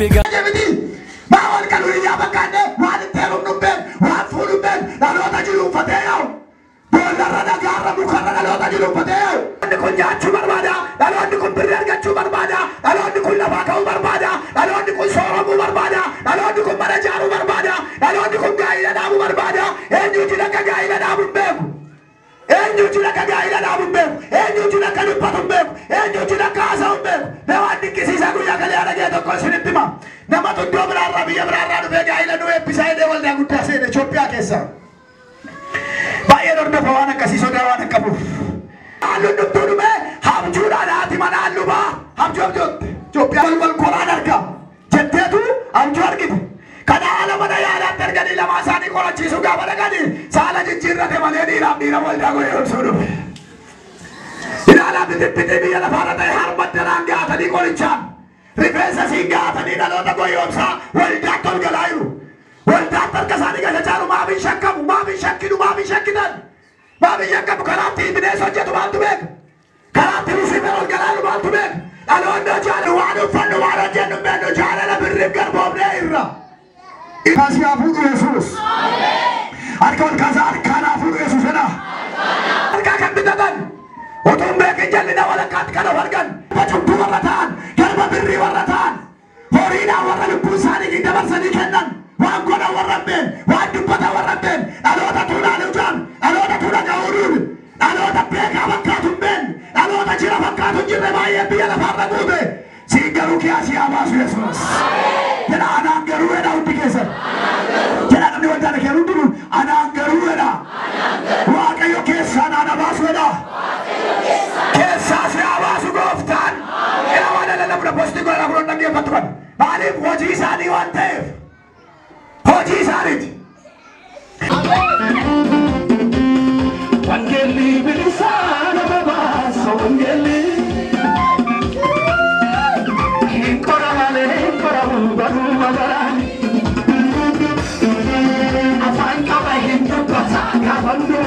rabbiga ما هو الكلوري يا بكانة وان تيرو نبين وان فول نبين لا لو تجلو فتياو بولا ردا كارا مكرر لا لو تجلو فتياو نكون جاتشو بربادا لا لو نكون برير جاتشو بربادا لا لو نكون لباكو بربادا لا لو نكون سورمو بربادا لا لو نكون مرجارو بربادا لا لو نكون غايلا نامو بربادا انجو تلك غايلا نامو بيكو enyu tilaka gaila na bumbeku enyu tilaka lupatu mbeku enyu tilaka asa mbeku bewandi kisisa kuya kale arageto konsinipima nama to dobra rabiya braradu be gaila no episode wal da gutta sene chopia kessa bayero no fawana kasiso dawana kabu alu nutunu be hamjura dati manalu ba hamjobjot chopia wal qur'an arka jettetu hamjorgit kada ala mana yala tergadi lama sani kola chisu ga balagadi sala jinjirra te male dira wal dago yusuru ila ala bitte bi ala farata harbat teranga tadi kolichan rifesa singa tadi dalo dago yomsa wal dakol galayu wal dakol kasani ga charu ma bi shakkidan ma bi shakkabu karati bine sojatu baltu bek karati rusibel galalu baltu bek alo ndo jale wadu fannu wala jennu bendo jale la birrib garbo bneira Kasih afu Yesus. Arkon kasar kana afu Yesus na. Arka kan bidatan. Otum beke jalina wala kat kana wargan. Bajum tu waratan. Kalba birri waratan. Horina warran pusani di dabar sani kenan. Wa gona warran ben. Wa dupata warran ben. Alota tuna lujan. Alota tuna gaurul. Alota beka wakatum ben. Alota jira wakatum jirre baye biala farra gube. Singaru kiasi amas Yesus. Jana anangaru eda utikesa. Jana namni wajana kia runduru anangaru eda. Waka yo kesa na anabasu eda. Kesa se abasu goftan. Ela wana lala muna posti kwa la kurunda kia patukan. Malib hoji isani wantef. Hoji isani. Wangeli bilisana babaso wangeli. Afan kau bahin tu pasang kau bandu